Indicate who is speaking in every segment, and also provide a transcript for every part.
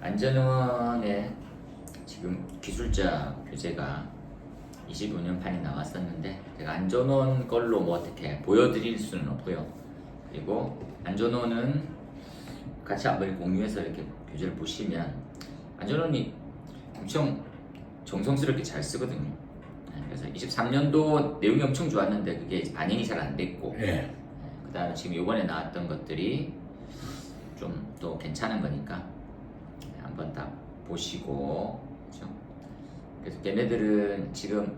Speaker 1: 안전원의 지금 기술자 교재가 25년판이 나왔었는데 제가 안전원 걸로 뭐 어떻게 보여드릴 수는 없고요. 그리고 안전원은 같이 한번 공유해서 이렇게 교재를 보시면 안전원이 엄청 정성스럽게 잘 쓰거든요. 그래서 23년도 내용이 엄청 좋았는데 그게 반영이 잘 안 됐고, 그 다음에 지금 이번에 나왔던 것들이 좀 또 괜찮은 거니까 한번 다 보시고, 그렇죠? 그래서 걔네들은 지금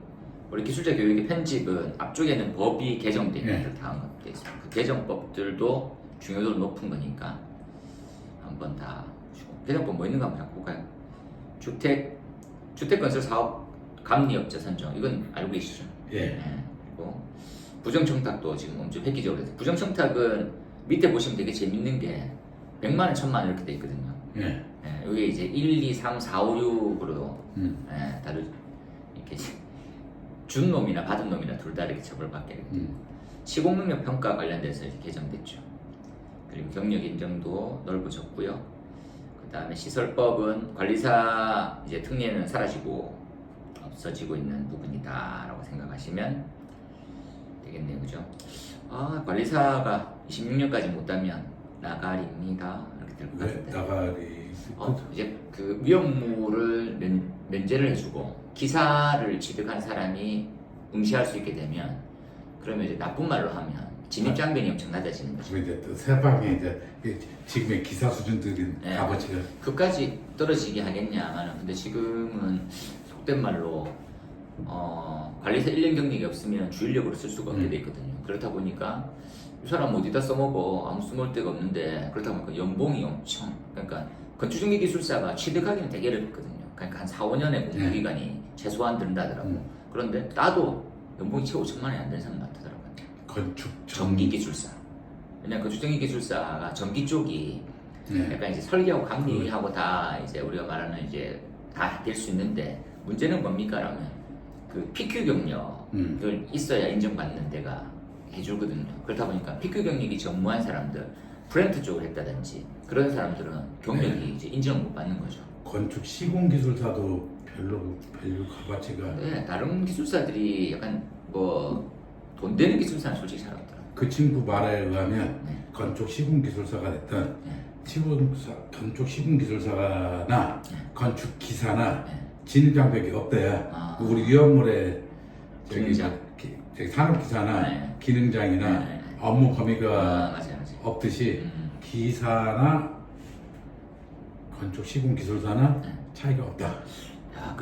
Speaker 1: 우리 기술자 교육의 편집은 앞쪽에는 법이 개정되어 있는 다음 것도 있어요. 그 개정법들도 중요도가 높은 거니까 한번 다 보시고. 개정법 뭐 있는가 한번 볼까요? 주택건설 사업 감리업자 선정, 이건 알고 계시죠? 그리고 부정청탁도 지금 엄청 획기적으로 해서, 부정청탁은 밑에 보시면 되게 재밌는 게 100만 원, 1000만 원 이렇게 돼 있거든요. 여기 이제 1, 2, 3, 4, 5, 6으로 다들 이렇게 준 놈이나 받은 놈이나 둘 다 이렇게 처벌받게 되거든요. 시공능력 평가 관련돼서 이렇게 개정됐죠. 그리고 경력 인정도 넓어졌고요. 그 다음에 시설법은 관리사 이제 특례는 사라지고 없어지고 있는 부분이다라고 생각하시면 되겠네요, 그죠? 관리사가 26년까지 못하면 나가리입니다. 이렇게 될 것 같은데.
Speaker 2: 나가리.
Speaker 1: 이제 그 위험물을 면제를 해주고 기사를 취득한 사람이 응시할 수 있게 되면, 그러면 이제 나쁜 말로 하면 진입장벽이 엄청 낮아지는 거죠.
Speaker 2: 이제 또 세방에 이제 지금의 기사 수준들인 값어치가
Speaker 1: 그까지 떨어지게 하겠냐마는, 근데 지금은 속된 말로 관리사 1년 경력이 없으면 주인력으로 쓸 수가 없게 돼 있거든요. 그렇다 보니까 이 사람 어디다 써먹어, 아무 쓸모할 데가 없는데, 그렇다 보니까 연봉이 엄청, 그러니까 건축전기 기술사가 취득하기는 되게 어렵거든요. 그러니까 한 4, 5년의 공부기간이 최소한 든다더라고. 그런데 따도 연봉이 최고 5천만 원이 안 되는 사람 많더라고요.
Speaker 2: 건축
Speaker 1: 전기 기술사. 왜냐면 건축전기 기술사가 전기 쪽이 약간 이제 설계하고 감리하고 다 이제 우리가 말하는 이제 다 될 수 있는데, 문제는 뭡니까? 라면 그 PQ 경력을 있어야 인정받는 데가 해주거든요. 그렇다 보니까 PQ 경력이 전무한 사람들, 프렌트 쪽을 했다든지 그런 사람들은 경력이 이제 인정을 못 받는 거죠.
Speaker 2: 건축 시공 기술사도 별로 밸류 값어치가
Speaker 1: 다른 기술사들이 약간 뭐 돈 되는 기술사는 솔직히 잘 없더라고요.
Speaker 2: 그 친구 말에 의하면 건축 시공 기술사가 됐든 건축 시공 기술사나 건축 기사나 진입장벽이 없대야. 우리 위험물의
Speaker 1: 기능장,
Speaker 2: 저기 산업기사나 기능장이나 업무 범위가
Speaker 1: 맞아요.
Speaker 2: 없듯이 기사나 건축 시공 기술사나 차이가 없다.
Speaker 1: 야,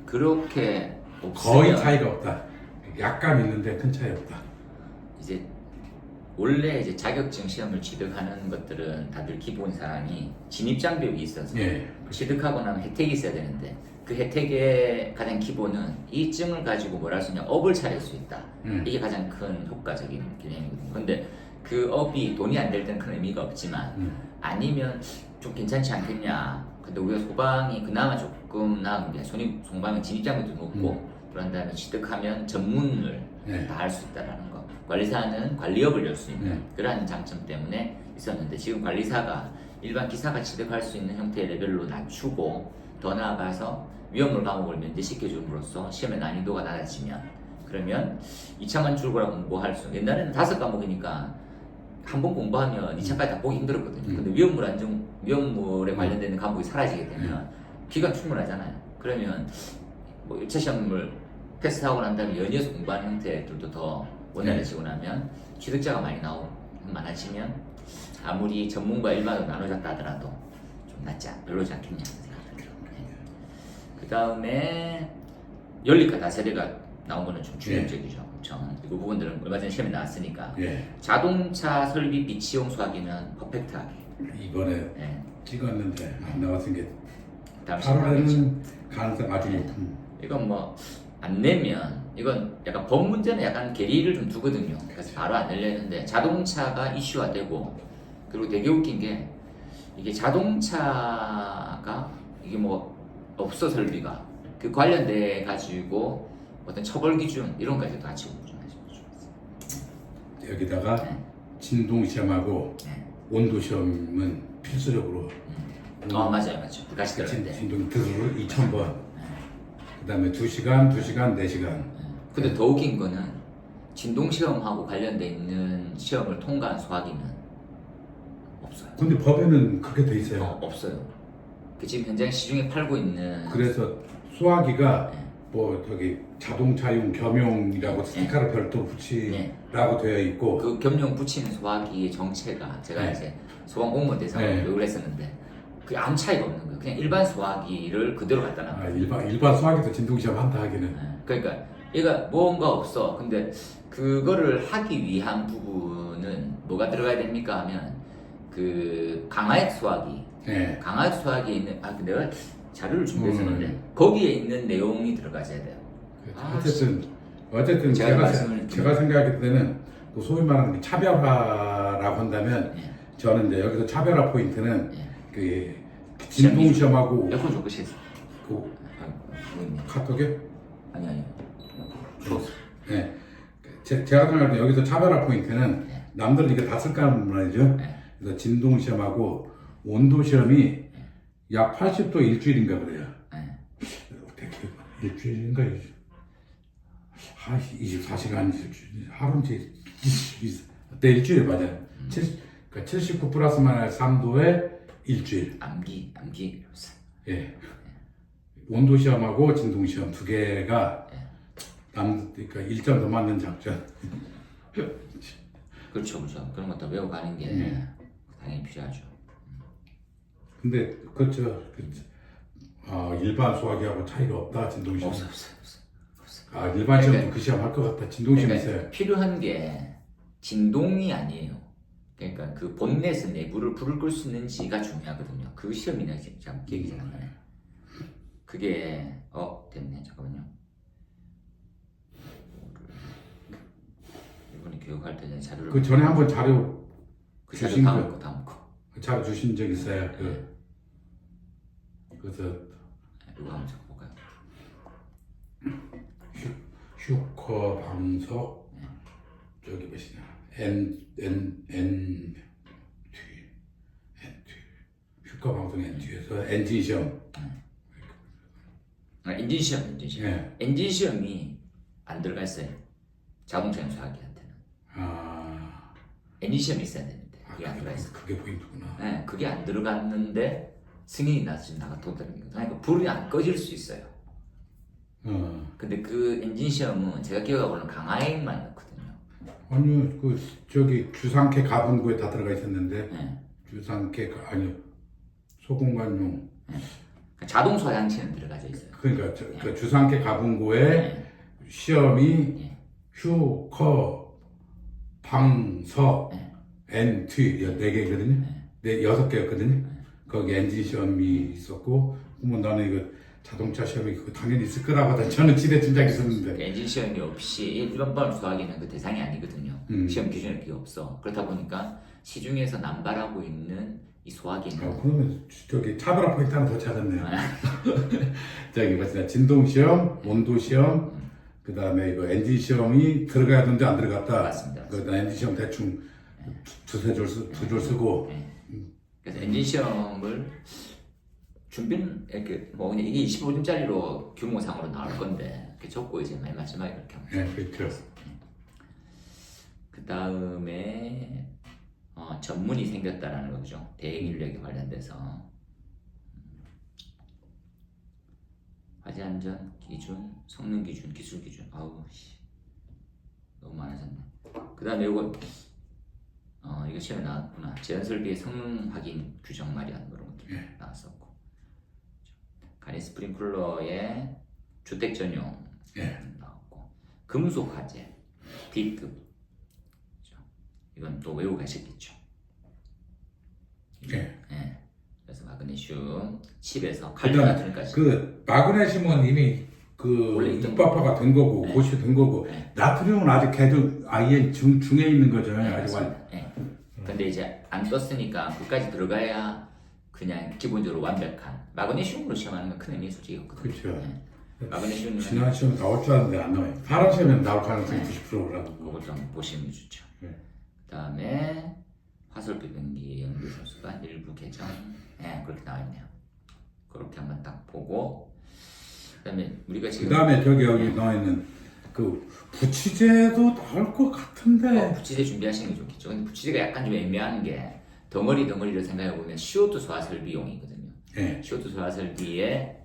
Speaker 1: 그렇게
Speaker 2: 거의
Speaker 1: 없으면
Speaker 2: 차이가 없다. 약간 있는데 큰 차이 없다.
Speaker 1: 이제 원래 이제 자격증 시험을 취득하는 것들은 다들 기본 사항이 진입장벽이 있어서 취득하고 나면 혜택이 있어야 되는데, 그 혜택의 가장 기본은 이 증을 가지고 뭘 할 수 있냐, 업을 차릴 수 있다. 이게 가장 큰 효과적인 개념이거든요. 근데 그 업이 돈이 안 될 때는 큰 의미가 없지만, 아니면 좀 괜찮지 않겠냐. 근데 우리가 소방이 그나마 조금 나은 게, 소방은 진입장벽도 높고, 그런 다음에 취득하면 전문을 다 할 수 있다라는 거. 관리사는 관리업을 열 수 있는 그러한 장점 때문에 있었는데, 지금 관리사가 일반 기사가 취득할 수 있는 형태의 레벨로 낮추고 더 나아가서 위험물 과목을 면제시켜 줌으로써 시험의 난이도가 낮아지면, 그러면 2차만 출고라 공부할 수, 옛날에는 5과목이니까 한 번 공부하면 2차까지 다 보기 힘들었거든요. 근데 위험물에 관련되는 과목이 사라지게 되면 기간 충분하잖아요. 그러면 뭐 1차 시험을 패스하고 난 다음에 연이어서 공부하는 형태들도 더 원활해지고 나면 취득자가 많아지면 아무리 전문과 일반으로 나눠졌다 하더라도 좀 별로지 않겠냐 생각합니다. 그 다음에 연립과 다세대가 나온 거는 좀 충격적이죠. 엄청. 그 부분들은 얼마 전에 시험에 나왔으니까. 자동차 설비 비치용 수화기는 퍼펙트하게.
Speaker 2: 이번에 찍었는데 안 나왔은 게
Speaker 1: 다음
Speaker 2: 8월에는 가능성 아주 높은.
Speaker 1: 이건 뭐 안 내면, 이건 약간 법 문제는 약간 계리를 좀 두거든요. 그래서 바로 안 내려 했는데, 자동차가 이슈화되고, 그리고 되게 웃긴 게, 이게 자동차가 이게 뭐 없어 설비가 그 관련돼 가지고 어떤 처벌 기준 이런 것까지도 같이 공부하시면 좋겠어요.
Speaker 2: 여기다가 진동 시험하고 온도 시험은 필수적으로
Speaker 1: 맞아요. 같이 들었는데.
Speaker 2: 진동 들을 2,000번. 그다음에 2시간, 2시간, 4시간.
Speaker 1: 근데 더 웃긴 거는 진동 시험하고 관련돼 있는 시험을 통과한 수학이는 없어요.
Speaker 2: 근데 법에는 그렇게 돼 있어요.
Speaker 1: 없어요. 그 지금 현장 시중에 팔고 있는
Speaker 2: 그래서 수화기가
Speaker 1: 네.
Speaker 2: 뭐 저기 자동차용 겸용이라고 스티커를 별도로 붙이라고 되어 있고
Speaker 1: 그 겸용 붙이는 수화기의 정체가 제가 이제 소방 공무원 대상으로 교육을 했었는데 그게 아무 차이가 없는 거예요. 그냥 일반 수화기를 그대로 갖다 놔.
Speaker 2: 일반 수화기도 진동 시험 한다 하기는.
Speaker 1: 그러니까 얘가 뭔가 없어. 근데 그거를 하기 위한 부분은 뭐가 들어가야 됩니까 하면 그 강화액 수화기. 강화액 수화기에 있는 내가 자료를 준비했었는데 거기에 있는 내용이 들어가야 돼요.
Speaker 2: 어쨌든 제가 생각할 때는 그 소위 말하는 그 차별화라고 한다면 저는 이제 여기서 차별화 포인트는 그 진동 시험하고
Speaker 1: 에코 좀 끄시겠어요?
Speaker 2: 그 카톡에?
Speaker 1: 아니.
Speaker 2: 네. 제가 생각할 때 여기서 차별화 포인트는 남들은 이게 다 쓸까 말이죠. 그래서 진동 시험하고 온도 시험이 약 80도 일주일인가 그래요. 일주일인가? 24시간 일주일. 하루인지 일주일 맞아요. 79 플러스 마이너스 3도에 일주일.
Speaker 1: 암기.
Speaker 2: 예. 온도 시험하고 진동 시험 두 개가 그러니까 1점 더 맞는 작전.
Speaker 1: 그렇죠. 그런 것도 외워가는 게 당연히 필요하죠.
Speaker 2: 근데 그렇죠. 일반 수학이하고 차이가 없다. 진동 시험.
Speaker 1: 없어.
Speaker 2: 일반 시험도 그 시험 할 것 같다. 진동 시험 있어요.
Speaker 1: 필요한 게 진동이 아니에요. 그러니까 그 본넷의 내부를 불을 끌 수 있는지가 중요하거든요. 그 시험이나 진짜 기억이 잘 안 나요. 그게 됐네. 잠깐만요. 이번에 교육할 때 자료를
Speaker 2: 그 전에 한번 자료
Speaker 1: 그 자료 다음 거
Speaker 2: 자료 주신 적 있어요. 그래서
Speaker 1: 이거 한번 적어볼까요?
Speaker 2: 슈커 방석 저기 뭐시냐 N 슈커 방석 N2에서 엔진 시험.
Speaker 1: 엔진 시험. 엔진 시험이 안 들어가 있어요. 자동차 수학기한테는. 엔진 시험이 있어야 되는데 그게 안 들어가 있어.
Speaker 2: 그게 포인트구나.
Speaker 1: 네, 그게 안 들어갔는데 승인이 나서 지금 나갔다는 거예요. 그러니까 불이 안 꺼질 수 있어요. 근데 그 엔진 시험은 제가 기억하고는 강화액만 넣거든요.
Speaker 2: 아니요, 저기 주상캐 가분구에 다 들어가 있었는데 주상캐 소공간용
Speaker 1: 자동 소양치는 들어가져 있어요.
Speaker 2: 그러니까 그 주상캐 가분구에 시험이 휴커 방석 N2 4개거든요. 6개였거든요. 거기 엔진 시험이 있었고, 그러면 나는 이거 자동차 시험이 당연히 있을 거라고 하다 저는 지대 짐작이 있었는데.
Speaker 1: 그 엔진 시험이 없이 일반 수학에는 그 대상이 아니거든요. 시험 기준에 그게 없어. 그렇다 보니까 시중에서 남발하고 있는 이 수학에는.
Speaker 2: 그러면 저기 차별화 포인트 하나 더 찾았네요. 저기 뭐지, 진동 시험, 온도 시험, 그 다음에 이거 엔진 시험이 들어가야 되는데 안 들어갔다.
Speaker 1: 맞습니다.
Speaker 2: 그 엔진 시험 대충 두 줄 쓰고.
Speaker 1: 그래서 엔진 시험을 준비는 이렇게 그냥 이게 25점짜리로 규모상으로 나올 건데 이렇게 적고 이제 맨 마지막에 이렇게 하면
Speaker 2: 그렇죠.
Speaker 1: 그 다음에 전문이 생겼다라는 거죠. 대행 인력에 관련돼서 화재 안전 기준, 성능 기준, 기술 기준. 너무 많아졌네. 그 다음에 이거 시험에 나왔구나. 제한 설비의 성능 확인 규정 마련 그런 것도 나왔었고, 가리 스프링클러의 주택 전용 나왔고, 금속 화재 B급. 이건 또 외우고 가셨겠죠. 그래서 마그네슘 10에서 칼륨 나트륨까지.
Speaker 2: 그 마그네슘은 이미
Speaker 1: 원래
Speaker 2: 입법화가 된 거고 고시 된 거고 나트륨은 아직 걔도 아예 중에 있는 거죠. 아직
Speaker 1: 근데 이제 안 떴으니까 끝까지 들어가야 그냥 기본적으로 완벽한 마그네슘으로 시험하는 건 큰 의미 솔직히 없거든요.
Speaker 2: 그렇죠.
Speaker 1: 마그네슘은
Speaker 2: 지난 시험 나올 줄 알았는데 안 나와요. 사람 시험에 나올 가능성이 90%라고.
Speaker 1: 그거 좀 보시면 좋죠. 그 다음에 화설비 변기 연구 선수가 일부 개정 네, 그렇게 나와 있네요. 그렇게 한번 딱 보고 그다음에 우리가 지금
Speaker 2: 그다음에 여기 나와 있는 그 부치제도 나올 것 같은데.
Speaker 1: 부치제 준비하시는 게 좋겠죠. 근데 부치제가 약간 좀 애매한 게 덩어리를 생각해 보면 CO2 소화 설비용이거든요.
Speaker 2: 예.
Speaker 1: CO2 소화 설비에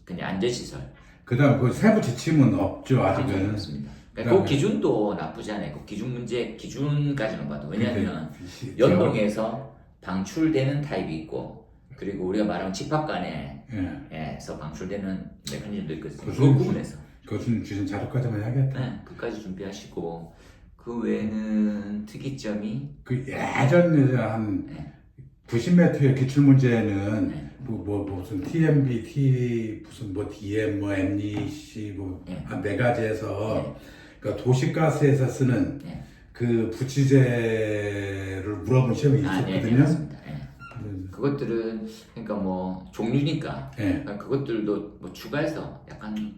Speaker 1: 그냥 안전시설.
Speaker 2: 그다음 그 세부 지침은 없죠 아직은.
Speaker 1: 없습니다. 그러니까 그 기준도 나쁘지 않아요. 그 기준까지는 봐도 왜냐하면 연동해서 방출되는 타입이 있고 그리고 우리가 말하는 집합관에서 방출되는 메커니즘도 있거든요. 그 부분에서
Speaker 2: 교수님 주신 자료까지만 해야겠다.
Speaker 1: 네, 그까지 준비하시고 그 외에는 특이점이
Speaker 2: 그 예전에 한 90m의 기출 문제는 무슨 TMB, 무슨 DM, NEC 한 4가지에서 그러니까 도시가스에서 쓰는 그 부치제를 물어본 시험이 있었거든요.
Speaker 1: 맞습니다. 그것들은 그러니까 뭐 종류니까 그러니까 그것들도 뭐 추가해서 약간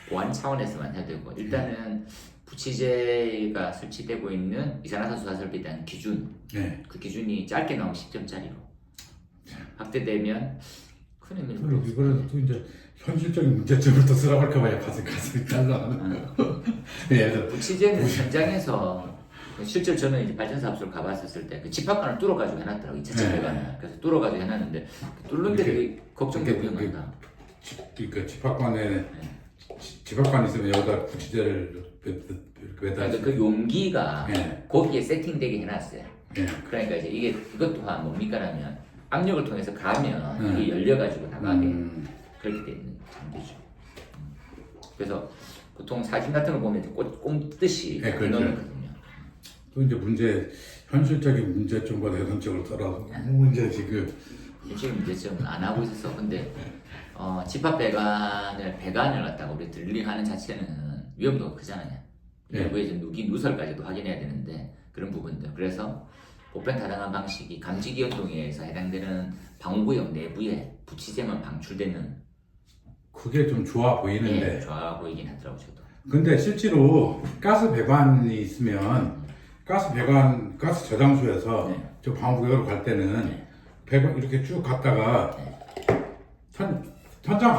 Speaker 1: 보완 차원에서만 해야 되고 일단은 부치제가 설치되고 있는 이산화탄소 소화설비에 대한 기준 그 기준이 짧게 나오면 10점짜리로 확대되면 큰 의미는 별로 없어요.
Speaker 2: 이거는 또 이제 현실적인 문제점을 또 쓰라고 할까봐 가슴이 달라하는.
Speaker 1: 부치제는 현장에서 실제로 저는 이제 발전소 합수를 가봤었을 때 그 집합관을 뚫어가지고 해놨더라고요. 2차 집합관을. 그래서 뚫어가지고 해놨는데 뚫는 데 되게 걱정되고 위험하다.
Speaker 2: 그러니까 집합관 있으면 여기다 부치제를
Speaker 1: 그러니까 그 용기가 거기에 세팅되게 해놨어요. 그러니까 이제 이것 또한 뭡니까라면 압력을 통해서 가면 이게 열려가지고 나가게 그렇게 돼 있는 장비죠. 그래서 보통 사진 같은 거 보면 꼽듯이 해놓거든요.
Speaker 2: 또 이제 현실적인 문제점과 내성적으로 떠나서 문제 지금
Speaker 1: 현실적인 문제점은 안 하고 있어서 근데 집합 배관을 갖다가 우리 드릴링하는 자체는 위험도가 크잖아요. 외부에 이제 누설까지도 확인해야 되는데 그런 부분들. 그래서 보편 타당한 방식이 감지기 연동에 의해서 해당되는 방호구역 내부에 부치제만 방출되는
Speaker 2: 그게 좀 좋아 보이는데.
Speaker 1: 좋아 보이긴 하더라고요. 저도.
Speaker 2: 근데 실제로 가스 배관이 있으면 가스 저장소에서 저 방호구역으로 갈 때는 배관 이렇게 쭉 갔다가 천장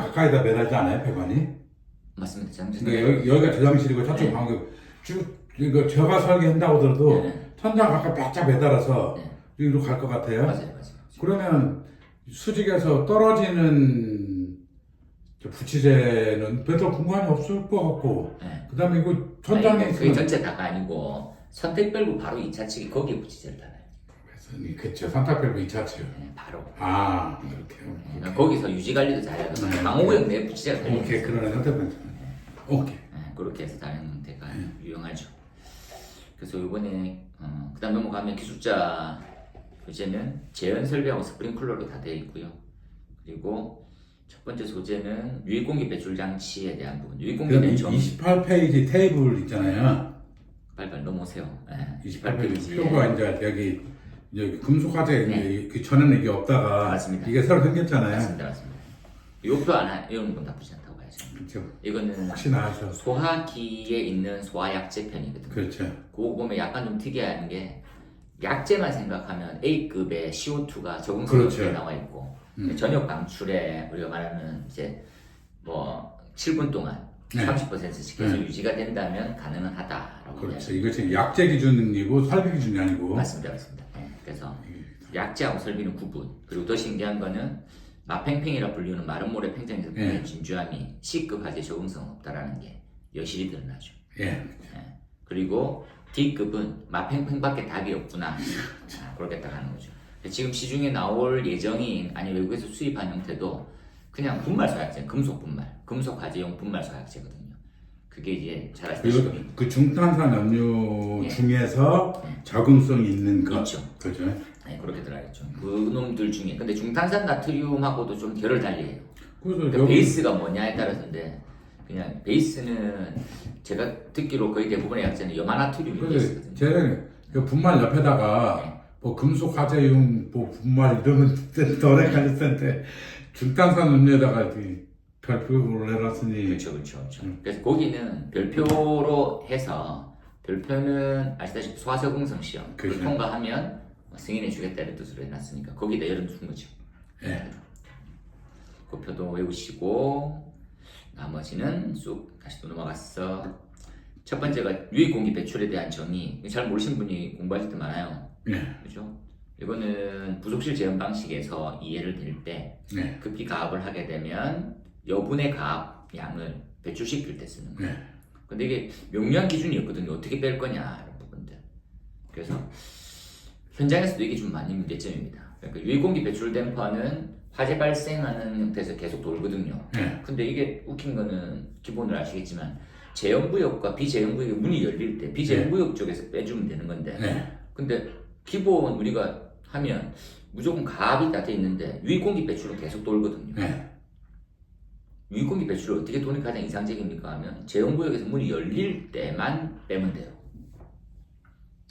Speaker 2: 가까이다 매달지 않아요, 배관이?
Speaker 1: 맞습니다.
Speaker 2: 그러니까 여기가 저장실이고 저쪽 방호구역 쭉 이거 저가 설계한다고 하더라도 천장 가까이 바짝 매달아서 여기로 갈 것 같아요.
Speaker 1: 맞아요.
Speaker 2: 그러면 수직에서 떨어지는 부치제는 별로 공간이 없을 것 같고 그 다음에 이거 천장에
Speaker 1: 그게 전체 다가 아니고 선택별구 바로 2차 측이 거기에 부치제를 달아요.
Speaker 2: 그쵸, 선택별구 2차 측.
Speaker 1: 바로.
Speaker 2: 그렇게.
Speaker 1: 거기서 유지관리도 잘해요. 방호구역 내에 부치제가 달려요.
Speaker 2: 오케이, 그러네. 선택별구. 오케이.
Speaker 1: 그렇게 해서 다른 데가 유용하죠. 그래서 이번에 그 다음 넘어가면 기술자 소재는 제연 설비하고 스프링클러로 다 되어 있고요. 그리고 첫 번째 소재는 유입공기 배출 장치에 대한 부분. 유입공기는
Speaker 2: 28페이지 테이블 있잖아요.
Speaker 1: 빨리 넘어오세요.
Speaker 2: 28페이지 표가 이제 여기 금속 화재 그 전에는 이게 없다가
Speaker 1: 맞습니다.
Speaker 2: 이게 새로 생겼잖아요.
Speaker 1: 맞습니다. 이것도 이런 건 나쁘지 않다고 봐야죠.
Speaker 2: 그렇죠.
Speaker 1: 이거는
Speaker 2: 혹시나 하셔.
Speaker 1: 소화기에 있는 소화약제 편이거든요.
Speaker 2: 그렇죠.
Speaker 1: 그거 보면 약간 좀 특이한 게 약제만 생각하면 A급의 CO2가 적응성에 나와 있고 전역 방출에 우리가 말하는 이제 뭐 7분 동안 30%씩 계속 유지가 된다면 가능하다라고.
Speaker 2: 그렇죠. 이거 지금 약제 기준이고 설비 기준이 아니고.
Speaker 1: 맞습니다. 그래서 약제하고 설비는 구분. 그리고 더 신기한 거는 마팽팽이라 불리는 마른 모래 팽창에서 보는 진주함이 C급 화재 적응성 없다라는 게 여실히 드러나죠. 그리고 D급은 마팽팽밖에 답이 없구나. 그렇게 딱 하는 거죠. 지금 시중에 나올 예정인 아니 외국에서 수입한 형태도 그냥 분말 소약제, 금속 분말, 금속 화재용 분말 소약제거든요. 그게 이제 잘 아시다시피
Speaker 2: 그 중탄산 염료 중에서 적응성이 있는 것.
Speaker 1: 그렇죠. 그렇게 들어가겠죠. 그 놈들 중에 근데 중탄산 나트륨하고도 좀 결을 달리해요. 그러니까 베이스가 뭐냐에 따라서인데 그냥 베이스는 제가 듣기로 거의 대부분의 약제는 염화나트륨이 베이스거든요.
Speaker 2: 제가 분말 옆에다가 뭐 금속 화재용 뭐 분말 이러면 더 헷갈릴 텐데 중탄산 음료에다가 별표를 해놨으니.
Speaker 1: 그렇죠. 그래서 거기는 별표로 해서 별표는 아시다시피 소화적응성 시험을 통과하면 승인해 주겠다 이런 뜻으로 해놨으니까 거기다 열어둔 거죠.
Speaker 2: 예.
Speaker 1: 그 표도 외우시고 나머지는 쑥 다시 또 넘어갔어. 첫 번째가 유익 공기 배출에 대한 정의. 잘 모르시는 분이 공부하실 때 많아요.
Speaker 2: 예.
Speaker 1: 그죠? 이거는 부속실 재현 방식에서 이해를 드릴 때
Speaker 2: 예.
Speaker 1: 급히 가압을 하게 되면 여분의 가압 양을 배출시킬 때 쓰는 거예요.
Speaker 2: 예.
Speaker 1: 근데 이게 명료한 기준이었거든요. 어떻게 뺄 거냐 이런 부분들. 그래서 현장에서도 이게 좀 많이 문제점입니다. 그러니까 유익공기 배출 댐퍼는 화재 발생하는 형태에서 계속 돌거든요.
Speaker 2: 예.
Speaker 1: 근데 이게 웃긴 거는 기본으로 아시겠지만 재현구역과 비재현구역의 문이 열릴 때 비재현구역 쪽에서 빼주면 되는 건데
Speaker 2: 예.
Speaker 1: 근데 기본 우리가 하면 무조건 가압이 다 돼 있는데 유익공기 배출은 계속 돌거든요.
Speaker 2: 예.
Speaker 1: 유익공기 배출을 어떻게 도는 게 가장 이상적입니까 하면 재현구역에서 문이 열릴 때만 빼면 돼요.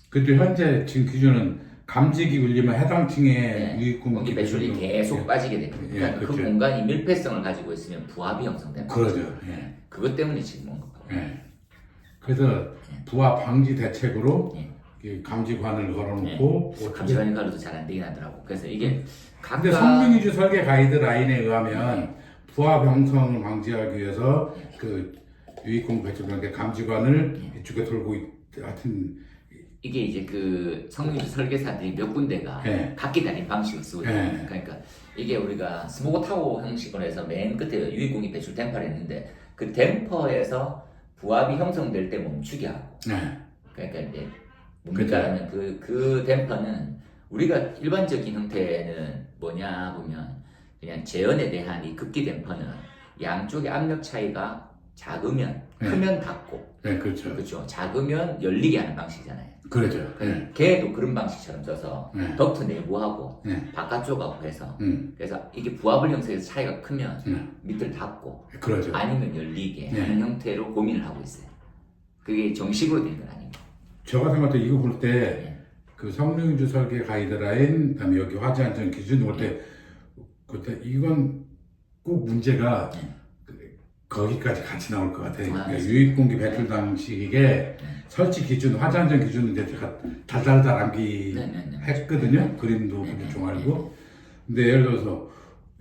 Speaker 2: 그때 현재 지금 기준은 감지기 울리면 해당 층에
Speaker 1: 네.
Speaker 2: 유익공기
Speaker 1: 공기 배출이 계속 빠지게 됩니다.
Speaker 2: 예,
Speaker 1: 그러니까 그
Speaker 2: 그렇죠.
Speaker 1: 공간이 밀폐성을 가지고 있으면 부합이 형성되는 거죠.
Speaker 2: 그러죠. 예.
Speaker 1: 그것 때문에 지금 온 거예요.
Speaker 2: 예. 그래서 부하 방지 대책으로
Speaker 1: 예.
Speaker 2: 이 감지관을 걸어놓고
Speaker 1: 감시관이 가로도 잘 안 되긴 하더라고. 그래서 이게
Speaker 2: 근데
Speaker 1: 각각
Speaker 2: 성능위주 설계 가이드라인에 의하면 부하 형성을 방지하기 위해서 그 유익공기 배출관계 감지관을 이쪽에 돌고 하여튼
Speaker 1: 이게 이제 그 성능위주 설계사들이 몇 군데가
Speaker 2: 예.
Speaker 1: 각기 다른 방식을 쓰고 있어요.
Speaker 2: 예.
Speaker 1: 그러니까 이게 우리가 스모그 타워 형식으로 해서 맨 끝에 유익공기 배출 댐퍼를 했는데 그 댐퍼에서 부합이 형성될 때 멈추게 하고
Speaker 2: 네.
Speaker 1: 그러니까 이제 뭡니까 하면 그 댐퍼는 우리가 일반적인 형태는 뭐냐 보면 그냥 재현에 대한 이 급기 댐퍼는 양쪽의 압력 차이가 작으면
Speaker 2: 네.
Speaker 1: 크면 닫고
Speaker 2: 네, 그렇죠.
Speaker 1: 그렇죠. 작으면 열리게 하는 방식이잖아요.
Speaker 2: 그렇죠. 네.
Speaker 1: 걔도 그런 방식처럼 써서
Speaker 2: 네.
Speaker 1: 덕트 내부하고
Speaker 2: 네.
Speaker 1: 바깥쪽하고 해서
Speaker 2: 그래서
Speaker 1: 이게 부합을 형성해서 차이가 크면
Speaker 2: 네.
Speaker 1: 밑을 닫고
Speaker 2: 그러죠.
Speaker 1: 아니면 열리게
Speaker 2: 네.
Speaker 1: 하는 형태로 고민을 하고 있어요. 그게 정식으로 된 건 아니고.
Speaker 2: 저 같은 것도 이거 볼 때
Speaker 1: 네.
Speaker 2: 그 성능위주 설계 가이드라인 그다음에 여기 화재 안전 기준 볼 때 그때 이건 꼭 문제가
Speaker 1: 네.
Speaker 2: 거기까지 같이 나올 것 같아요. 그러니까
Speaker 1: 맞습니다.
Speaker 2: 유익공기 배출 방식에 설치 기준, 화재 안전 기준은 이제 제가 달달달 암기했거든요. 그림도 좀 알고. 근데 예를 들어서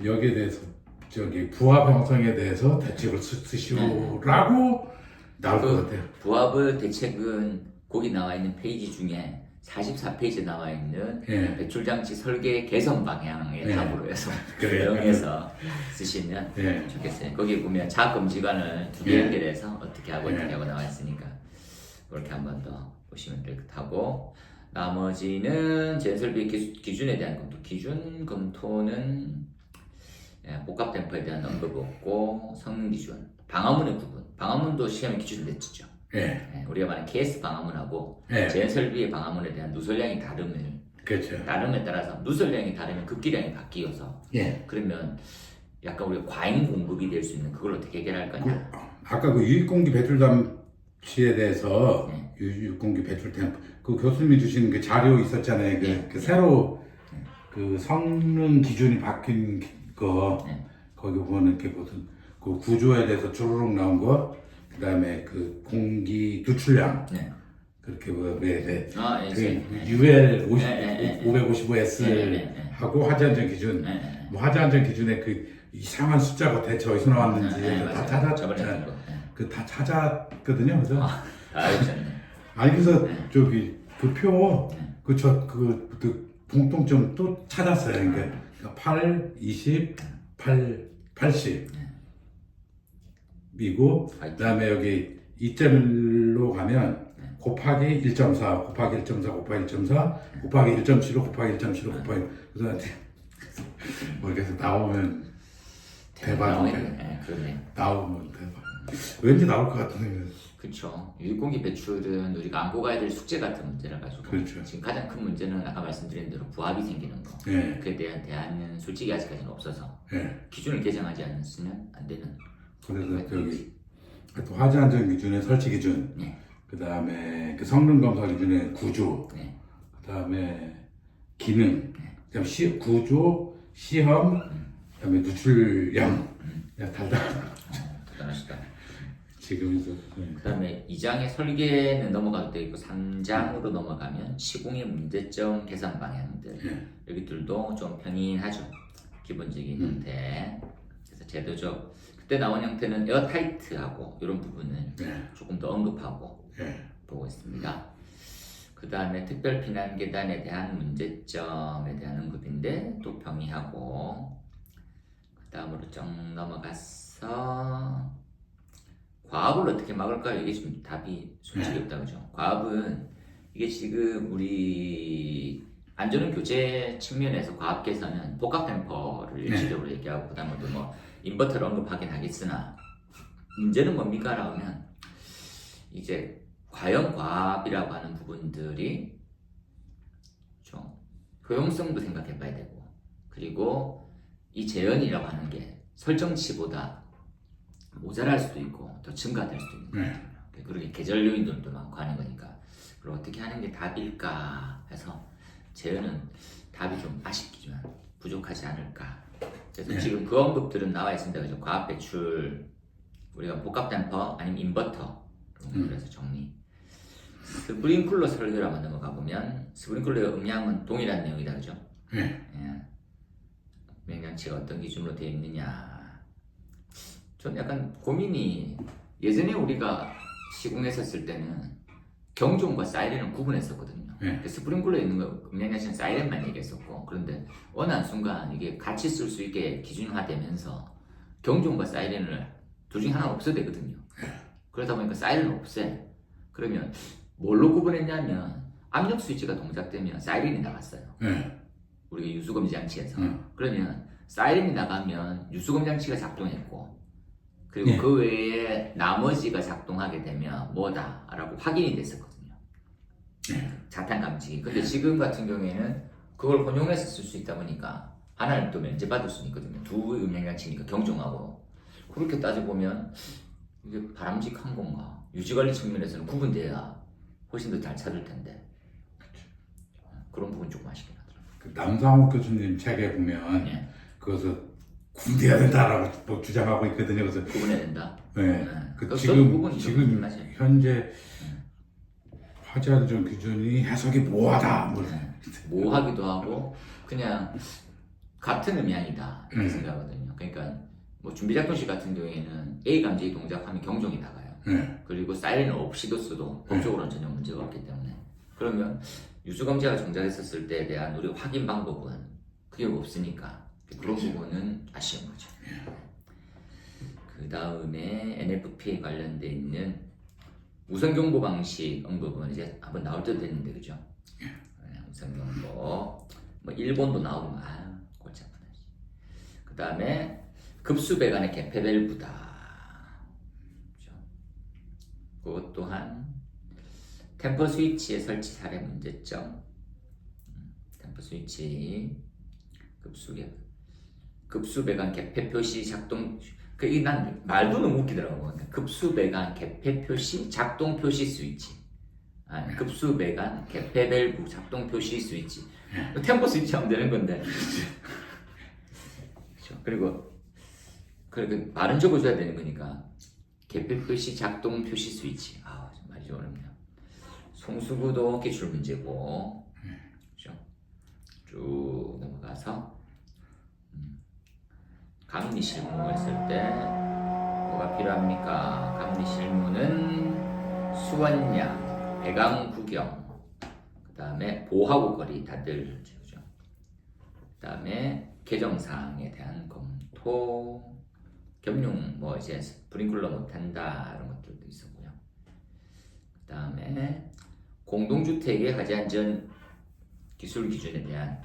Speaker 2: 여기에 대해서 저기 부합 형성에 대해서 대책을 쓰시오라고 나올 것 같아요.
Speaker 1: 부합의 대책은 거기 나와 있는 페이지 중에 44페이지에 나와 있는
Speaker 2: 예.
Speaker 1: 배출장치 설계 개선 방향의
Speaker 2: 예.
Speaker 1: 답으로 해서
Speaker 2: 그래요.
Speaker 1: 사용해서 쓰시면
Speaker 2: 예.
Speaker 1: 좋겠어요. 거기 보면 자금지관을 두 개
Speaker 2: 예.
Speaker 1: 연결해서 어떻게 하고
Speaker 2: 예.
Speaker 1: 어떻게 하고 나와 있으니까 그렇게 한 번 더 보시면 될 것 하고 나머지는 제설비 기준에 대한 검토. 기준 검토는 복합 댐퍼에 대한 언급 없고 성능 기준, 방화문의 구분. 방화문도 시험에 기준이 냈죠.
Speaker 2: 예.
Speaker 1: 우리가 말하는 KS 방화문하고
Speaker 2: 예.
Speaker 1: 제설비의 방화문에 대한 누설량이
Speaker 2: 그렇죠.
Speaker 1: 다름에 따라서 누설량이 다르면 급기량이 바뀌어서
Speaker 2: 예.
Speaker 1: 그러면 약간 우리가 과잉 공급이 될 수 있는 그걸 어떻게 해결할 거냐.
Speaker 2: 아까 그 유익공기 배출 장치에 대해서
Speaker 1: 네.
Speaker 2: 유익공기 배출 댐프 그 교수님이 주신 그 자료 있었잖아요.
Speaker 1: 네.
Speaker 2: 그 새로 그 성능 기준이 바뀐 거
Speaker 1: 네.
Speaker 2: 거기 보면 이렇게 무슨 그 구조에 대해서 주르륵 나온 거 그다음에 그 공기 누출량
Speaker 1: 네.
Speaker 2: 그렇게 뭐왜
Speaker 1: 아, 예,
Speaker 2: 그
Speaker 1: 예.
Speaker 2: UL
Speaker 1: 네.
Speaker 2: 555S
Speaker 1: 네.
Speaker 2: 하고 화재 안전 기준
Speaker 1: 네.
Speaker 2: 뭐 화재 안전 기준에 그 이상한 숫자가 대체 어디서 나왔는지 다
Speaker 1: 저번에
Speaker 2: 찾았
Speaker 1: 한 거.
Speaker 2: 그 다 찾았거든요. 그래서
Speaker 1: 다 알겠네.
Speaker 2: 아니 그래서
Speaker 1: 네.
Speaker 2: 저기 그 표 그 공통점 또 찾았어요. 그러니까 8, 20, 80 이고 그다음에 여기 2.1로 가면 곱하기 1.4 곱하기 1.4 곱하기 1.4 곱하기 1.75 곱하기 1.75 곱하기 그래서 뭐 이렇게 해서 나오면 대박인데
Speaker 1: 네, 그러네.
Speaker 2: 나오면 대박 왠지 나올 것 같은
Speaker 1: 그렇죠. 유익공기 배출은 우리가 안고 가야 될 숙제 같은 문제라 가지고
Speaker 2: 그렇죠.
Speaker 1: 지금 가장 큰 문제는 아까 말씀드린 대로 부합이 생기는 거.
Speaker 2: 예.
Speaker 1: 그에 대한 대안은 솔직히 아직까지는 없어서
Speaker 2: 예.
Speaker 1: 기준을 개정하지 않으면 안 되는.
Speaker 2: 그래서 저기 또 화재 안전 기준의 설치 기준
Speaker 1: 네.
Speaker 2: 그 다음에 그 성능 검사 기준의 구조
Speaker 1: 네.
Speaker 2: 그 다음에 기능 그다음에 구조 시험 그 다음에 누출량 야, 달달
Speaker 1: 대단하시다.
Speaker 2: 지금에서
Speaker 1: 그다음에 2장의 설계는 넘어가도 되고 3장으로 넘어가면 시공의 문제점 개선 방향들 여기들도 좀 평이하죠. 기본적인 형태. 그래서 제도적 그때 나온 형태는 에어타이트하고 이런 부분을 조금 더 언급하고 보고 있습니다. 그 다음에 특별 피난 계단에 대한 문제점에 대한 언급인데 또 평이하고, 그 다음으로 쭉 넘어가서 과업을 어떻게 막을까요? 이게 좀 답이 솔직히 없다 그죠? 과업은 이게 지금 우리 안전운 교재 측면에서 과업 개선은 복합 댐퍼를 일시적으로 얘기하고, 그 다음에 또 뭐 인버터를 언급하긴 하겠으나 문제는 뭡니까? 라면 이제 과연 과압이라고 하는 부분들이 좀 효용성도 생각해 봐야 되고, 그리고 이 재현이라고 하는 게 설정치보다 모자랄 수도 있고 더 증가될 수도 있는 거예요. 그렇게 계절 요인들도 많고 하는 거니까, 그럼 어떻게 하는 게 답일까 해서 재현은 답이 좀 아쉽지만 부족하지 않을까. 그래서 지금 그 언급들은 나와 있습니다. 그죠? 과압 배출, 우리가 복합 댐퍼 아니면 인버터, 그래서 정리. 스프링클러 설계로 한번 넘어가 보면 스프링클러의 음향은 동일한 내용이다, 그죠? 음향장치가 어떤 기준으로 되어 있느냐. 전 약간 고민이, 예전에 우리가 시공했었을 때는 경종과 사이렌은 구분했었거든요. 스프링클러에 있는 거 음향장치는 사이렌만 얘기했었고, 그런데 어느 한순간 이게 같이 쓸 수 있게 기준화되면서 경종과 사이렌을 둘 중에 하나는 없어야 되거든요. 그러다 보니까 사이렌을 없애. 그러면 뭘로 구분했냐면 압력 스위치가 동작되면 사이렌이 나갔어요. 우리가 유수검지 장치에서. 그러면 사이렌이 나가면 유수검 장치가 작동했고, 그리고 그 외에 나머지가 작동하게 되면 뭐다라고 확인이 됐었거든요. 자탄 감지기. 근데 지금 같은 경우에는 그걸 혼용해서 쓸 수 있다 보니까 하나를 또 면제받을 수 있거든요. 두 음향장치니까 경종하고. 그렇게 따져보면 이게 바람직한 건가? 유지관리 측면에서는 구분돼야 훨씬 더 잘 찾을 텐데. 그런 부분 조금 아쉽긴 하더라고요.
Speaker 2: 그 남상욱 교수님 책에 보면 그것을 구분돼야 된다라고 뭐 주장하고 있거든요. 그래서
Speaker 1: 구분해야 된다.
Speaker 2: 그 지금 현재 화재안전 기준이 해석이 모호하다.
Speaker 1: 모호하기도 하고 그냥 같은 음향이다 이렇게 생각하거든요. 그러니까 뭐 준비작동식 같은 경우에는 A 감지기 동작하면 경종이 나가요. 그리고 사이렌 없이도 써도 법적으로는 전혀 문제가 없기 때문에, 그러면 유수검지가 동작했었을 때에 대한 우리 확인 방법은 그게 없으니까 그런 부분은 아쉬운 거죠. 그 다음에 NFP에 관련돼 있는 우선경보 방식 언급은 이제 한번 나올 때도 됐는데, 그죠? 우선경보 뭐 일본도 나오고 골치 아프다. 그 다음에 급수배관의 개폐 밸브다. 그것 또한 템퍼 스위치의 설치 사례 문제점. 템퍼 스위치 급수배관 개폐 표시 작동. 난 말도 너무 웃기더라고. 급수배관 개폐 표시 작동 표시 스위치. 급수배관 개폐 밸브 작동 표시 스위치. 템퍼 스위치 하면 되는 건데. 그리고 말은 적어줘야 되는 거니까. 개폐 표시 작동 표시 스위치. 말이 좀 어렵네요. 송수구도 기출 문제고. 그렇죠? 쭉 넘어가서 감리 실무 했을 때 뭐가 필요합니까? 감리 실무는 수원양, 배강 구경, 그 다음에 보호하고 거리 다들 그죠? 그 다음에 개정사항에 대한 검토, 겸용 뭐 이제 스프링클러 못한다 이런 것들도 있었고요. 그 다음에 공동주택의 화재안전 기술 기준에 대한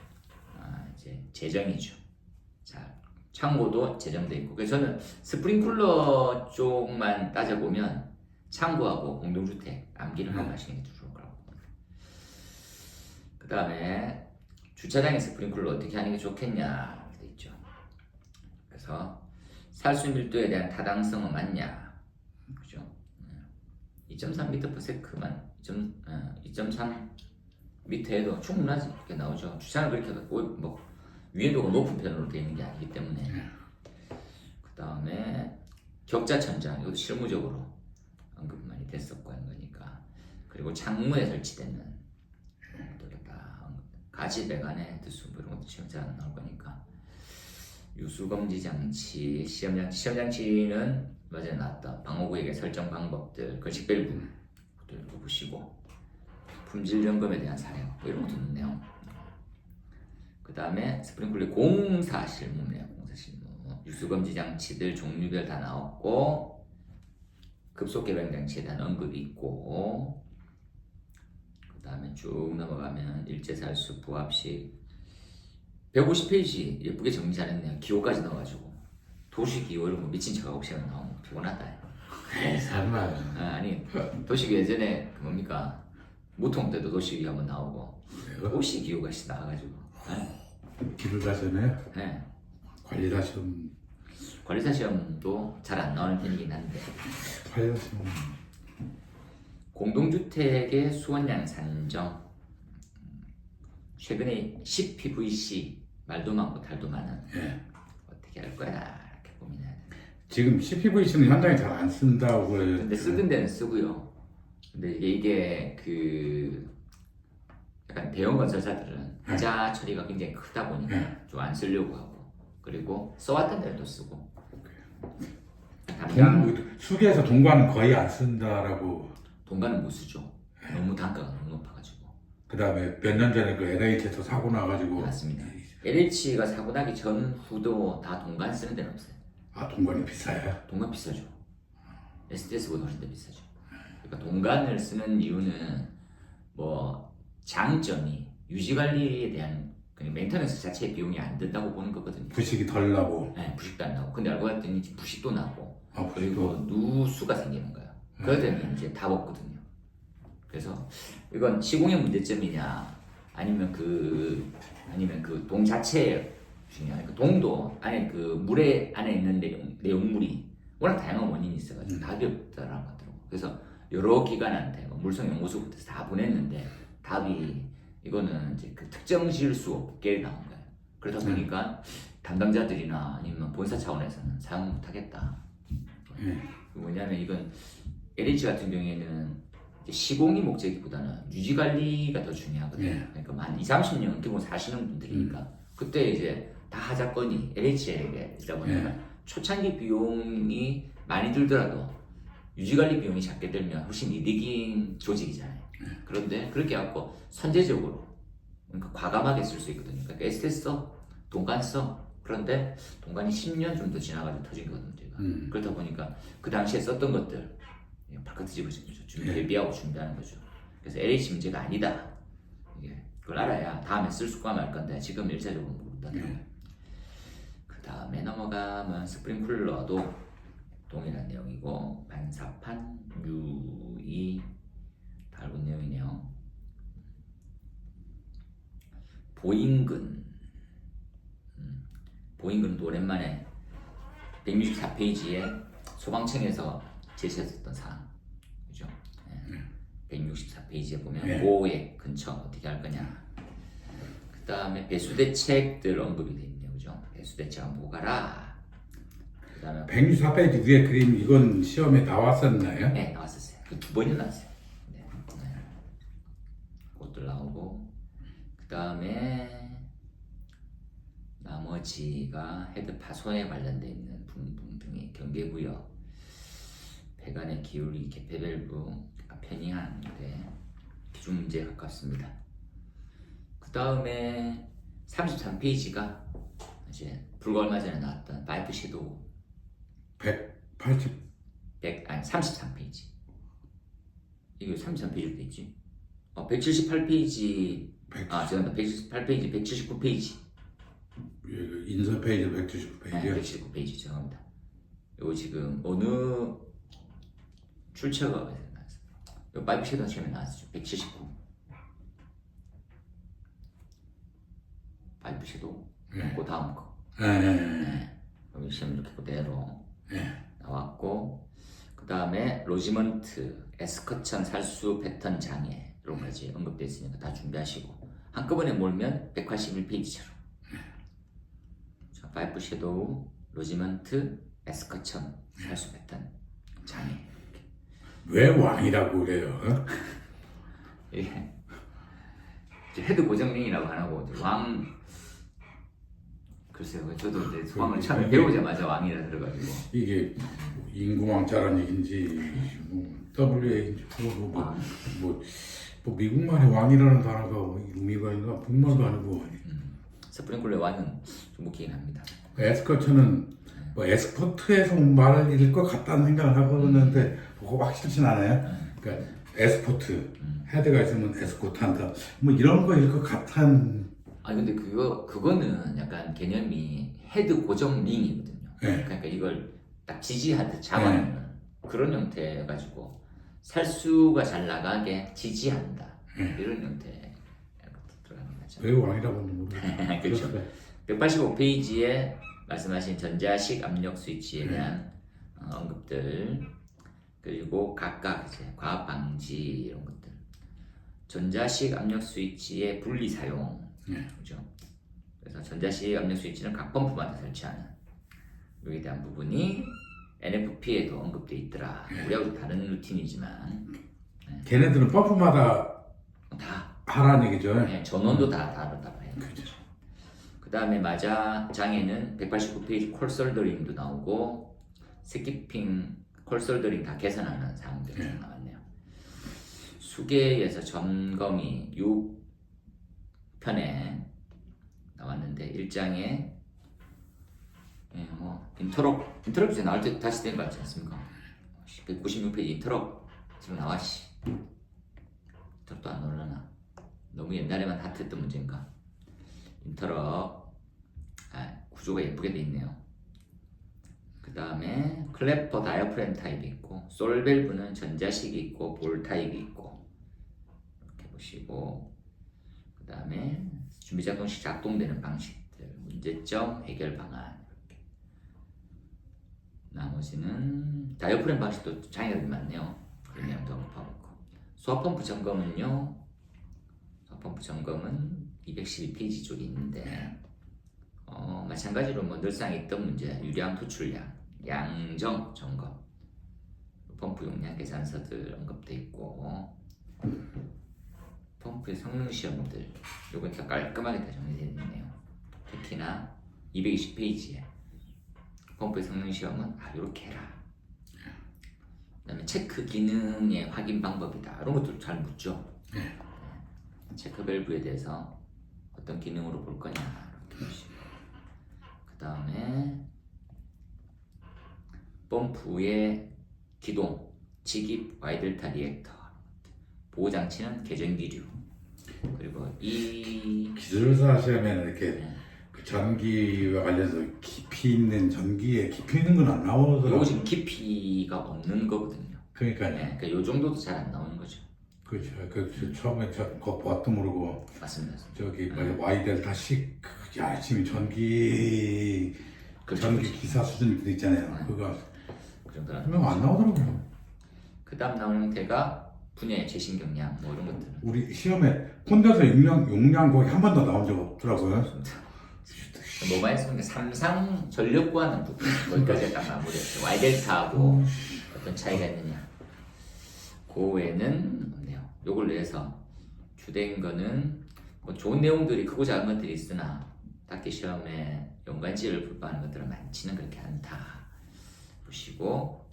Speaker 1: 이제 제정이죠. 자, 창고도 제정돼 있고, 그래서 저는 스프링클러 쪽만 따져보면 창고하고 공동주택 암기를 하고 하시는 게 좋을 거라고 봅니다. 그 다음에 주차장에 스프링클러 어떻게 하는 게 좋겠냐 돼 있죠. 그래서 살수 밀도에 대한 타당성은 맞냐, 그죠? 2.3m/s만 2.3m에도 충분하지 이렇게 나오죠. 주차는 그렇게 뭐 위험도가 높은 편으로 되어 있는 게 아니기 때문에. 그 다음에 격자 천장, 이것도 실무적으로 언급이 많이 됐었고 하는 거니까. 그리고 창문에 설치되는 가지 배관에 드수 이런 것도 시험 잘 안 나올 거니까. 유수검지 장치, 시험장치는 맞아 나왔다. 방어구역의 설정 방법들, 거식 밸브들도 보시고, 품질 점검에 대한 사례 뭐 이런 것도 있네요. 그 다음에 스프링클러 공사 실무네요. 공사 실무. 유수검지 장치들 종류별 다 나왔고, 급속 개방 장치에 대한 언급이 있고, 그 다음에 쭉 넘어가면 일제살수 부합식 150페이지 예쁘게 정리 잘했네요. 기호까지 넣어가지고 도시기호 이런 거 미친 척하고 시험 나오면 피곤하다.
Speaker 2: 설마.
Speaker 1: 아니 도시기호 예전에 그 뭡니까 무통 때도 도시기호 한번 나오고 도시기호가 나와가지고
Speaker 2: 길을 가잖아요.
Speaker 1: 네.
Speaker 2: 관리사 시험
Speaker 1: 시험도 잘 안 나오는 편이긴 한데
Speaker 2: 관리사 시험
Speaker 1: 공동주택의 수원량 산정 최근에 10PVC 말도 많고 탈도 많은 어떻게 할 거야 이렇게 고민해야 돼.
Speaker 2: 지금 CPVC는 현장에 잘 안 쓴다고
Speaker 1: 근데 쓰던 데는 쓰고요. 근데 이게 그 약간 대형 건설사들은 하자 처리가 굉장히 크다 보니까 좀 안 쓰려고 하고, 그리고 써왔던 데는 또 쓰고.
Speaker 2: 수기에서 동관은 거의 안 쓴다라고.
Speaker 1: 동관은 못 쓰죠. 너무 단가가 너무 높아가지고.
Speaker 2: 그 다음에 몇 년 전에 그 LH에서 사고 나가지고.
Speaker 1: 맞습니다. LH가 사고 나기 전후도 다 동관 쓰는 데는 없어요.
Speaker 2: 아, 동관이 비싸요?
Speaker 1: 동관 비싸죠. STS보다 훨씬 더 비싸죠. 그러니까 동관을 쓰는 이유는 뭐 장점이 유지관리에 대한 그냥 메인터넌스 자체의 비용이 안 든다고 보는 거거든요.
Speaker 2: 부식이 덜 나고.
Speaker 1: 네, 부식도 안 나고. 근데 알고 봤더니 부식도 나고.
Speaker 2: 아,
Speaker 1: 그리고 누수가 생기는 거예요. 그러더니 이제 답 없거든요. 그래서 이건 시공의 문제점이냐 아니면 그 동 자체에 중요한 그 동도 안에 그 물에 안에 있는 내용물이 워낙 다양한 원인이 있어가지고 답이 없다라고 하더라고. 그래서 여러 기관한테 물성연구소부터 다 보냈는데 답이 이거는 이제 그 특정 지을 수 없게 나온 거예요. 그러다 보니까 담당자들이나 아니면 본사 차원에서는 사용 못하겠다. 뭐냐면 이건 LH 같은 경우에는 시공이 목적이보다는 유지 관리가 더 중요하거든요. 그러니까 한 20, 30년 기본 사시는 분들이니까 그때 이제 다 하자건이 LH에게 있다 보니까 초창기 비용이 많이 들더라도 유지 관리 비용이 작게 들면 훨씬 이득인 조직이잖아요. 그런데 그렇게 해갖고 선제적으로 그러니까 과감하게 쓸 수 있거든요. 그러니까 STS 써, 동관 써. 그런데 동관이 10년 좀 더 지나가지고 터진 거거든요. 그러다 보니까 그 당시에 썼던 것들 발칵 뒤집어진 거죠. 대비하고 준비하는 거죠. 그래서 LH 문제가 아니다. 그걸 알아야 다음에 쓸 수가 말 건데 지금 일차적으로 모른다더라고요. 그 다음에 넘어가면 스프링클러도 동일한 내용이고 반사판, 유의 다른 내용이네요. 보잉근도 오랜만에 164페이지에 소방청에서 제시했었던 사항, 그죠? 164페이지에 보면 보호액 근처 어떻게 할 거냐. 그 다음에 배수 대책들 언급이 돼 있네요, 그죠? 배수 대책 한번 보고 가라. 그 다음에
Speaker 2: 164페이지 위에 그림 이건 시험에 나왔었나요?
Speaker 1: 네, 나왔었어요. 그 2번이나 나왔어요. 네. 그것도 나오고, 그 다음에 나머지가 헤드 파손에 관련돼 있는 부분 등의 경계구역, 배관의 기울기, 개폐 밸브, 편의한데 기준 문제에 가깝습니다. 그 다음에 33페이지가 이제 불과 얼마 전에 나왔던 파이프 섀도우 33페이지. 이거 33페이지로 돼 있지? 178페이지. 죄송합니다. 178페이지, 179페이지.
Speaker 2: 인서 페이지 179페이지요?
Speaker 1: 네, 179페이지 죄송합니다. 이거 지금 어느 출처가 나왔어요? 이 파이프 섀도우 시험에 나왔죠. 179. 파이프 섀도우. 그 다음 거. 여기 시험 이렇게 그대로 나왔고, 그 다음에 로지먼트, 에스커천 살수 패턴 장애 이런 까지 언급되어 있으니까 다 준비하시고 한꺼번에 몰면 181페이지처럼. 자, 파이프 섀도우, 로지먼트, 에스커천 살수 패턴 장애.
Speaker 2: 왜 왕이라고 그래요? 어?
Speaker 1: 예. 헤드 고정링이라고 안 하고 왕 글쎄요 저도 이제 왕을 처음에 배우자마자 왕이라 들어가지고
Speaker 2: 이게 인구왕자란 얘기인지 WA인지 뭐 미국말의 왕이라는 단어가 의미가 있나 북말도 아니고
Speaker 1: 스프링클러의 왕은 좀 웃기긴 합니다.
Speaker 2: 에스커트는 뭐 에스코트에서 온 말을 읽을 것 같다는 생각을 하고 있는데 그거 확실치 않아요. 그러니까 에스코트 헤드가 있으면 에스코트 한다 뭐 이런 거 읽을 것 같은.
Speaker 1: 아 근데 그거는 약간 개념이 헤드 고정 링이거든요.
Speaker 2: 네.
Speaker 1: 그러니까 이걸 딱 지지하듯 잡아놓는 그런 형태 가지고 살수가 잘 나가게 지지한다 이런 형태 들어가는 거죠.
Speaker 2: 왜 왕이라고는 모르겠어요.
Speaker 1: 그렇죠. 185페이지에 말씀하신 전자식 압력 스위치에 대한 언급들 그리고 각각 이제 과압 방지 이런 것들 전자식 압력 스위치의 분리 사용 그죠? 그래서 전자식 압력 스위치는 각 펌프마다 설치하는 여기에 대한 부분이 NFP에도 언급돼 있더라. 우리하고 다른 루틴이지만
Speaker 2: 걔네들은 펌프마다
Speaker 1: 다
Speaker 2: 하라는 얘기죠.
Speaker 1: 네, 전원도 다 다르다고 해요.
Speaker 2: 그죠.
Speaker 1: 그 다음에 마자 장에는 189페이지 콜솔더링도 나오고 스키핑 콜솔더링 다 개선하는 사항들이 나왔네요. 수계에서 점검이 6편에 나왔는데 1장에 인터럽 이제 나올 때 다시 된 거 같지 않습니까? 196페이지 인터럽 지금 나왔시. 인터럽도 안 올라나. 너무 옛날에만 핫했던 문제인가? 인터럽 구조가 예쁘게 돼 있네요. 그 다음에 클래퍼 다이어프램 타입이 있고 솔밸브는 전자식이 있고 볼 타입이 있고 이렇게 보시고 그 다음에 준비작동식 작동되는 방식들 문제점 해결 방안 이렇게. 나머지는 다이어프램 방식도 차이가 좀 많네요. 그런 내용도 언급하고 있고 수압펌프 점검은요. 수압펌프 점검은 212페이지 쪽에 있는데 마찬가지로 뭐 늘상 있던 문제 유량 투출량 양정 점검 펌프 용량 계산서들 언급돼 있고 펌프의 성능 시험들 요건 다 깔끔하게 다 정리되어 있네요. 특히나 220페이지에 펌프의 성능 시험은 이렇게 해라. 그 다음에 체크 기능의 확인 방법이다. 이런 것들 잘 묻죠. 체크 밸브에 대해서 어떤 기능으로 볼 거냐 이렇게 보시고 그 다음에 펌프의 기동, 직입, Y델타 리액터 보호장치는 개전기류 그리고 이
Speaker 2: 기술사 시험에는 이렇게 그 전기와 관련해서 깊이 있는 전기에 깊이 있는 건 안 나오더라고요.
Speaker 1: 요거 지금 깊이가 없는 거거든요.
Speaker 2: 그러니까요.
Speaker 1: 그러니까 요 정도도 잘 안 나오는 거죠.
Speaker 2: 그렇죠. 그 처음에 그거 봤도 모르고
Speaker 1: 맞습니다.
Speaker 2: 저기 Y 델타식 열심히 전기 기사 수준들 있잖아요. 그거
Speaker 1: 그 정도는
Speaker 2: 분명 안 나오더라고요.
Speaker 1: 그 다음 나오는 형태가 분해 재신 경량 뭐 이런 것들은
Speaker 2: 우리 시험에 콘덴서 용량 거기 한 번도 나온 적 없더라고요.
Speaker 1: 뭐만 했으면 삼상 전력구하는 부분 거기까지 딱 마무리했어요. Y델타하고 어떤 차이가 있느냐 그 외에는 없네요. 요걸 내서 주된 거는 뭐 좋은 내용들이 크고 작은 것들이 있으나 딱히 시험에 연관지를 불파하는 것들은 많지는 그렇게 않다 보시고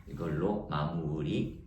Speaker 1: 이걸로 마무리